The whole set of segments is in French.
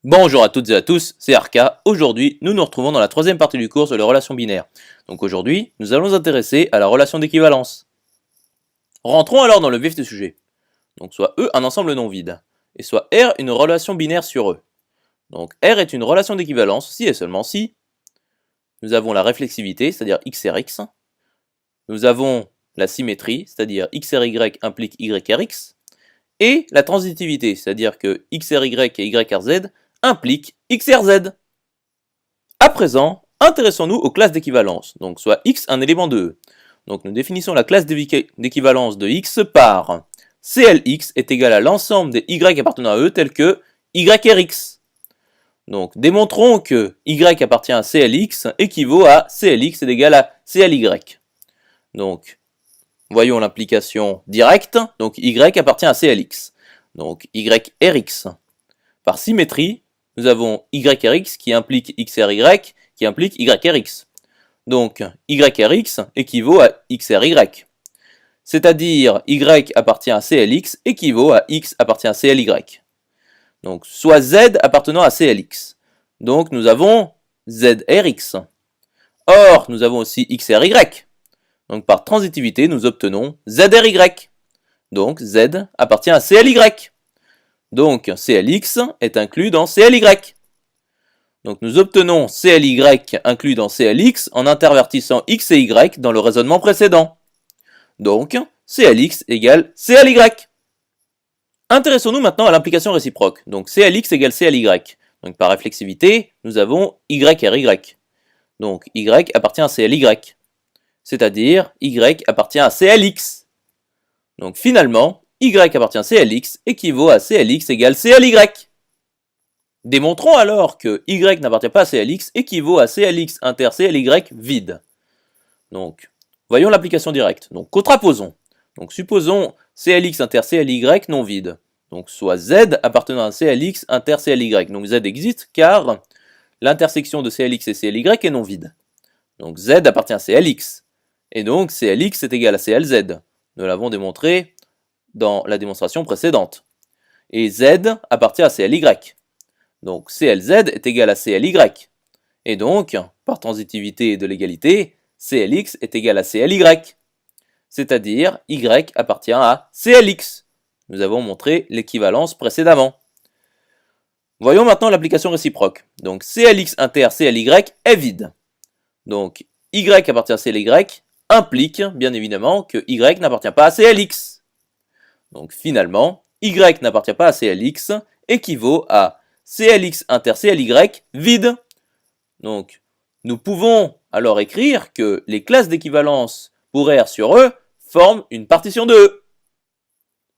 Bonjour à toutes et à tous, c'est Arca. Aujourd'hui, nous nous retrouvons dans la troisième partie du cours sur les relations binaires. Donc aujourd'hui, nous allons nous intéresser à la relation d'équivalence. Rentrons alors dans le vif du sujet. Donc soit E un ensemble non vide, et soit R une relation binaire sur E. Donc R est une relation d'équivalence si et seulement si nous avons la réflexivité, c'est-à-dire x r x, nous avons la symétrie, c'est-à-dire x r y implique y r x, et la transitivité, c'est-à-dire que x r y et y r z impliquent x r z. À présent, intéressons-nous aux classes d'équivalence, donc soit x un élément de E. Donc nous définissons la classe d'équivalence de x par CLx est égal à l'ensemble des y appartenant à E tels que YRX. Donc démontrons que y appartient à CLx équivaut à CLx est égal à CLY. Donc voyons l'implication directe, donc y appartient à CLx. Donc YRX. Par symétrie, nous avons YRX qui implique XRY qui implique YRX. Donc YRX équivaut à XRY. C'est-à-dire Y appartient à CLX équivaut à X appartient à CLY. Donc soit Z appartenant à CLX. Donc nous avons ZRX. Or, nous avons aussi XRY. Donc par transitivité, nous obtenons ZRY. Donc Z appartient à CLY. Donc CLX est inclus dans CLY. Donc nous obtenons CLY inclus dans CLX en intervertissant X et Y dans le raisonnement précédent. Donc CLX égale CLY. Intéressons-nous maintenant à l'implication réciproque. Donc CLX égale CLY. Donc par réflexivité, nous avons YRY. Donc Y appartient à CLY. C'est-à-dire Y appartient à CLX. Donc finalement, Y appartient à CLX équivaut à CLX égale CLY. Démontrons alors que Y n'appartient pas à CLX équivaut à CLX inter CLY vide. Donc, voyons l'application directe. Donc, contraposons. Donc, supposons CLX inter CLY non vide. Donc, soit Z appartenant à CLX inter CLY. Donc, Z existe car l'intersection de CLX et CLY est non vide. Donc, Z appartient à CLX. Et donc, CLX est égal à CLZ. Nous l'avons démontré dans la démonstration précédente. Et Z appartient à CLY. Donc CLZ est égal à CLY. Et donc, par transitivité de l'égalité, CLX est égal à CLY. C'est-à-dire, Y appartient à CLX. Nous avons montré l'équivalence précédemment. Voyons maintenant l'application réciproque. Donc CLX inter CLY est vide. Donc Y appartient à CLY implique bien évidemment que Y n'appartient pas à CLX. Donc finalement, Y n'appartient pas à CLX équivaut à CLX inter CLY vide. Donc, nous pouvons alors écrire que les classes d'équivalence pour R sur E forment une partition de E.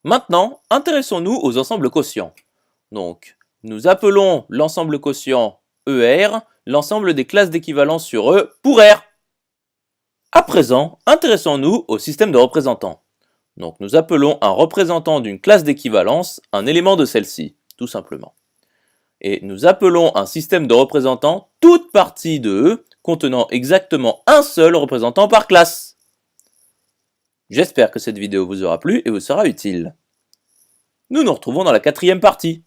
Maintenant, intéressons-nous aux ensembles quotients. Donc, nous appelons l'ensemble quotient ER l'ensemble des classes d'équivalence sur E pour R. À présent, intéressons-nous au système de représentants. Donc, nous appelons un représentant d'une classe d'équivalence un élément de celle-ci, tout simplement. Et nous appelons un système de représentants toute partie de E contenant exactement un seul représentant par classe. J'espère que cette vidéo vous aura plu et vous sera utile. Nous nous retrouvons dans la quatrième partie.